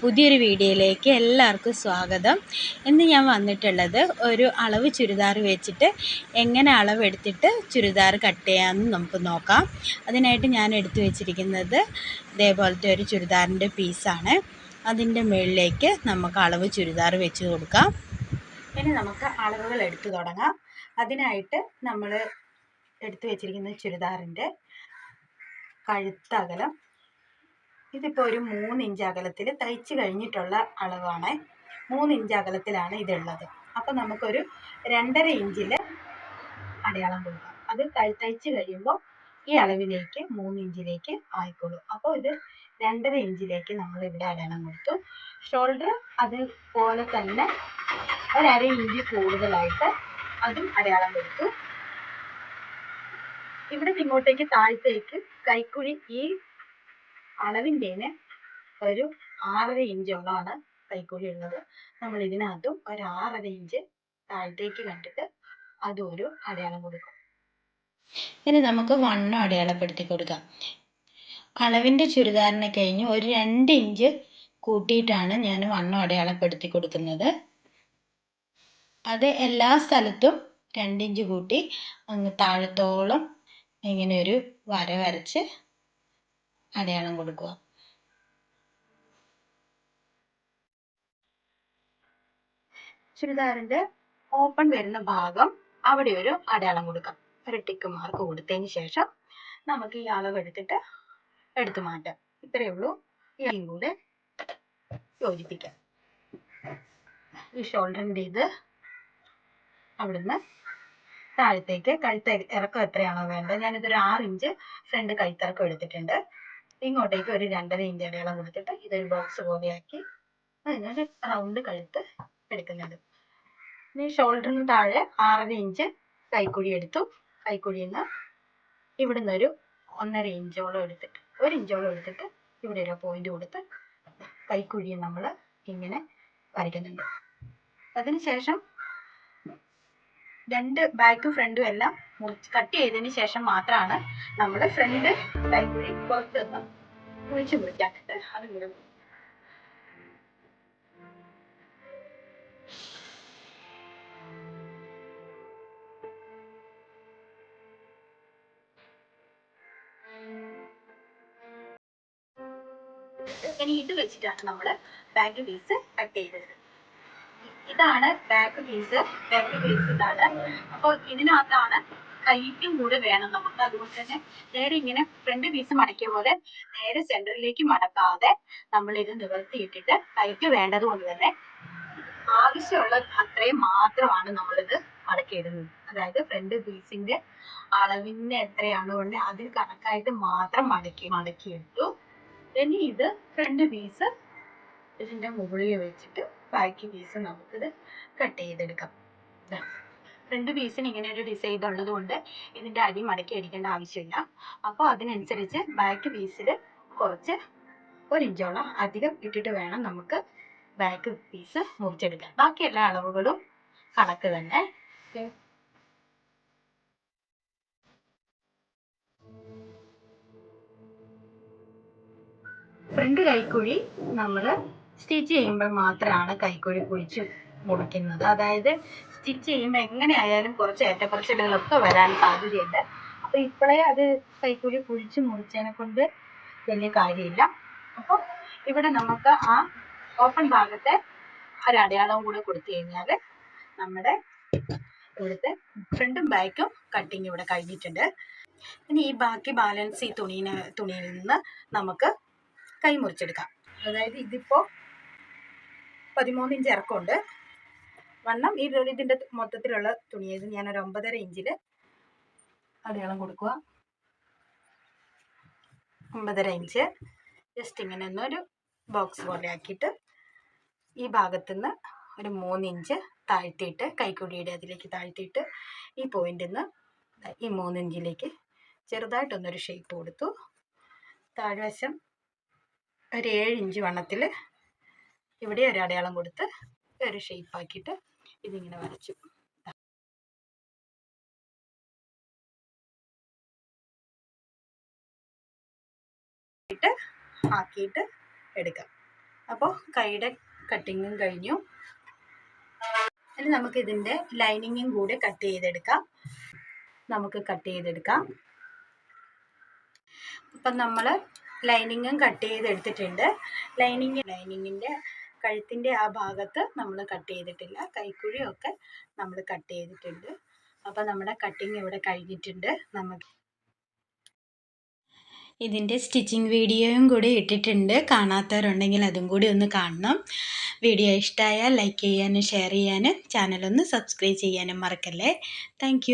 പുതിയൊരു വീഡിയോയിലേക്ക് എല്ലാവർക്കും സ്വാഗതം. ഇന്ന് ഞാൻ വന്നിട്ടുള്ളത് ഒരു അളവ് ചുരിദാർ വെച്ചിട്ട് എങ്ങനെ അളവെടുത്തിട്ട് ചുരിദാർ കട്ട് ചെയ്യാമെന്ന് നമുക്ക് നോക്കാം. അതിനായിട്ട് ഞാൻ എടുത്തു വെച്ചിരിക്കുന്നത് ഇതേപോലത്തെ ഒരു ചുരിദാറിൻ്റെ പീസാണ്. അതിൻ്റെ മുകളിലേക്ക് നമുക്ക് അളവ് ചുരിദാർ വെച്ച് കൊടുക്കാം. ഇനി നമുക്ക് അളവുകൾ എടുത്തു തുടങ്ങാം. അതിനായിട്ട് നമ്മൾ എടുത്തു വെച്ചിരിക്കുന്ന ചുരിദാറിൻ്റെ കഴുത്തകലം ഇതിപ്പോൾ ഒരു 3 ഇഞ്ച് അകലത്തിൽ തയ്ച്ച് കഴിഞ്ഞിട്ടുള്ള അളവാണ്. 3 ഇഞ്ച് അകലത്തിലാണ് ഇതുള്ളത്. അപ്പോൾ നമുക്കൊരു 2.5 ഇഞ്ചിൽ അടയാളം കൊടുക്കാം. അത് തയ്ച്ച് കഴിയുമ്പോൾ ഈ അളവിലേക്ക് 3 ഇഞ്ചിലേക്ക് ആയിക്കോളും. അപ്പോൾ ഇത് 2.5 ഇഞ്ചിലേക്ക് നമ്മൾ ഇവിടെ അടയാളം കൊടുത്തു. ഷോൾഡർ അതുപോലെ തന്നെ 1/2 ഇഞ്ച് കൂടുതലായിട്ട് അതും അടയാളം കൊടുത്തു. ഇവിടെ ഇങ്ങോട്ടേക്ക് താഴത്തേക്ക് കൈക്കുഴി ഈ അളവിൻ്റെ ഒരു 6.5 ഇഞ്ചോളമാണ് കൈക്കുഴി ഉള്ളത്. നമ്മൾ ഇതിനകത്തും ഒരു 6.5 ഇഞ്ച് താഴത്തേക്ക് കണ്ടിട്ട് അതും ഒരു അടയാളം കൊടുക്കും. ഇനി നമുക്ക് വണ്ണം അടയാളപ്പെടുത്തി കൊടുക്കാം. അളവിൻ്റെ ചുരിദാറിനെ കഴിഞ്ഞ് ഒരു 2 ഇഞ്ച് കൂട്ടിയിട്ടാണ് ഞാൻ വണ്ണം അടയാളപ്പെടുത്തി കൊടുക്കുന്നത്. അത് എല്ലാ സ്ഥലത്തും 2 ഇഞ്ച് കൂട്ടി അങ്ങ് താഴത്തോളം ഇങ്ങനെ ഒരു വര വരച്ച് അടയാളം കൊടുക്കുക. ചുരിദാറിന്റെ ഓപ്പൺ വരുന്ന ഭാഗം അവിടെ ഒരു അടയാളം കൊടുക്കാം. ഒരു ടിക്ക് മാർക്ക് കൊടുത്തതിന് ശേഷം നമുക്ക് ഈ അളവ് എടുത്തു മാറ്റാം. ഇത്രയേ ഉള്ളൂ. ഇതും കൂടെ യോജിപ്പിക്കാം. ഈ ഷോൾഡറിൻ്റെ ഇത് അവിടുന്ന് താഴത്തേക്ക് കഴുത്ത് ഇറക്കം എത്രയാണോ വേണ്ടത്, ഞാനിതൊരു 6 ഇഞ്ച് ഫ്രണ്ട് കഴുത്തിറക്കം എടുത്തിട്ടുണ്ട്. ഇങ്ങോട്ടേക്ക് ഒരു 2.5 ഇഞ്ച് അടയാളം കൊടുത്തിട്ട് ഇതൊരു ബോക്സ് പോലെയാക്കി അതിനൊരു റൗണ്ട് കഴുത്ത് എടുക്കുന്നുണ്ട്. ഇനി ഷോൾഡറിന് താഴെ 6.5 ഇഞ്ച് കൈക്കുഴി എടുത്തു. കൈക്കുഴിയിൽ നിന്ന് ഇവിടുന്ന് ഒരു 1.5 ഇഞ്ചോളം എടുത്തിട്ട് 1 ഇഞ്ചോളം എടുത്തിട്ട് ഇവിടെ ഒരു പോയിന്റ് കൊടുത്ത് കൈക്കുഴി നമ്മൾ ഇങ്ങനെ വരയ്ക്കുന്നുണ്ട്. അതിനുശേഷം രണ്ട് ബാക്കും ഫ്രണ്ടും എല്ലാം കട്ട് ചെയ്തതിന് ശേഷം മാത്രമാണ് നമ്മൾ ഫ്രണ്ട് കൈക്കുഴി പുറത്തുനിന്ന് മുറിച്ച് മുറിക്കാനായിട്ട് അതിങ്ങനെ ഇനി ഇത് വെച്ചിട്ടാണ് നമ്മൾ ബാക്ക് പീസ് കട്ട് ചെയ്തത്. ഇതാണ് ബാക്ക് പീസ് ഇതാണ്. അപ്പോൾ ഇതിനകത്താണ് കൈക്കും കൂടെ വേണം നമുക്ക്. അതുകൊണ്ട് തന്നെ നേരെ ഇങ്ങനെ ഫ്രണ്ട് പീസ് മടക്കിയ പോലെ നേരെ സെന്ററിലേക്ക് മടക്കാതെ നമ്മൾ ഇത് നിവർത്തിയിട്ടിട്ട് കൈക്ക് വേണ്ടത് കൊണ്ട് തന്നെ ആവശ്യമുള്ള അത്രയും മാത്രമാണ് നമ്മളിത് മടക്കിയിടുന്നത്. അതായത് ഫ്രണ്ട് പീസിന്റെ അളവിന് എത്രയാണോ കൊണ്ട് അതിൽ കണക്കായിട്ട് മാത്രം മടക്കിയിട്ടു. ഇനി ഇത് ഫ്രണ്ട് പീസ് ഇതിന്റെ മുകളിൽ വെച്ചിട്ട് ബാക്കി പീസ് നമുക്കിത് കട്ട് ചെയ്തെടുക്കാം. ഫ്രണ്ട് പീസിന് ഇങ്ങനെ ഒരു ഡിസൈൻ ഉള്ളത് കൊണ്ട് ഇതിന്റെ അടി മടക്കി അടിക്കേണ്ട ആവശ്യമില്ല. അപ്പോൾ അതിനനുസരിച്ച് ബാക്ക് പീസിൽ കുറച്ച് 1 ഇഞ്ചോളം അധികം ഇട്ടിട്ട് വേണം നമുക്ക് ബാക്ക് പീസ് മുറിച്ചെടുക്കാൻ. ബാക്കി എല്ലാ അളവുകളും കണക്ക് തന്നെ. ഫ്രണ്ട് കൈക്കുഴി നമ്മൾ സ്റ്റിച്ച് ചെയ്യുമ്പോൾ മാത്രമാണ് കൈക്കുഴി കുഴിച്ച് മുറിക്കുന്നത്. അതായത് സ്റ്റിച്ച് ചെയ്യുമ്പോൾ എങ്ങനെയായാലും കുറച്ച് ഏറ്റക്കുറച്ചിലുകളൊക്കെ വരാൻ സാധ്യതയുണ്ട്. അപ്പോൾ ഇപ്പോഴേ അത് കൈക്കുഴി കുഴിച്ച് മുറിച്ചതിനെ കൊണ്ട് വലിയ കാര്യമില്ല. അപ്പോൾ ഇവിടെ നമുക്ക് ആ ഓപ്പൺ ഭാഗത്തെ ഒരു അടയാളവും കൂടെ കൊടുത്തു കഴിഞ്ഞാൽ നമ്മുടെ ഇവിടുത്തെ ഫ്രണ്ടും ബാക്കും കട്ടിങ് ഇവിടെ കഴിഞ്ഞിട്ടുണ്ട്. ഇനി ഈ ബാക്കി ബാലൻസ് ഈ തുണിയിൽ നിന്ന് നമുക്ക് കൈ മുറിച്ചെടുക്കാം. അതായത് ഇതിപ്പോൾ 13 ഇഞ്ച് ഇറക്കമുണ്ട് വണ്ണം. ഇതിൻ്റെ മൊത്തത്തിലുള്ള തുണി ഇത് ഞാനൊരു 9.5 ഇഞ്ചിൽ അടയാളം കൊടുക്കുക. 9.5 ഇഞ്ച് ജസ്റ്റ് ഇങ്ങനെ ഒന്നൊരു ബോക്സ് പോലെ ആക്കിയിട്ട് ഈ ഭാഗത്തുനിന്ന് ഒരു 3 ഇഞ്ച് താഴ്ത്തിയിട്ട് കൈക്കുഴിയുടെ അതിലേക്ക് താഴ്ത്തിയിട്ട് ഈ പോയിന്റിൽ നിന്ന് ഈ 3 ഇഞ്ചിലേക്ക് ചെറുതായിട്ടൊന്നൊരു ഷേപ്പ് കൊടുത്തു. താഴ്വശം ഒരു 7 ഇഞ്ച് വണ്ണത്തിൽ ഇവിടെ ഒരു അടയാളം കൊടുത്ത് ഒരു ഷേപ്പ് ആക്കിയിട്ട് ഇതിങ്ങനെ വരച്ചു. ആക്കിയിട്ട് എടുക്കാം. അപ്പോൾ കൈയുടെ കട്ടിങ്ങും കഴിഞ്ഞു. ഇനി നമുക്ക് ഇതിൻ്റെ ലൈനിങ്ങും കൂടെ കട്ട് ചെയ്തെടുക്കാം. അപ്പം നമ്മൾ ലൈനിങ്ങും കട്ട് ചെയ്തെടുത്തിട്ടുണ്ട്. ലൈനിങ്ങിൻ്റെ കഴുത്തിൻ്റെ ആ ഭാഗത്ത് നമ്മൾ കട്ട് ചെയ്തിട്ടില്ല. കൈക്കുഴിയൊക്കെ നമ്മൾ കട്ട് ചെയ്തിട്ടുണ്ട്. അപ്പോൾ നമ്മുടെ കട്ടിങ് ഇവിടെ കഴിഞ്ഞിട്ടുണ്ട്. നമുക്ക് ഇതിൻ്റെ സ്റ്റിച്ചിങ് വീഡിയോയും കൂടി ഇട്ടിട്ടുണ്ട്. കാണാത്തവരുണ്ടെങ്കിൽ അതും കൂടി ഒന്ന് കാണണം. വീഡിയോ ഇഷ്ടമായാൽ ലൈക്ക് ചെയ്യാനും ഷെയർ ചെയ്യാനും ചാനലൊന്ന് സബ്സ്ക്രൈബ് ചെയ്യാനും മറക്കല്ലേ. താങ്ക്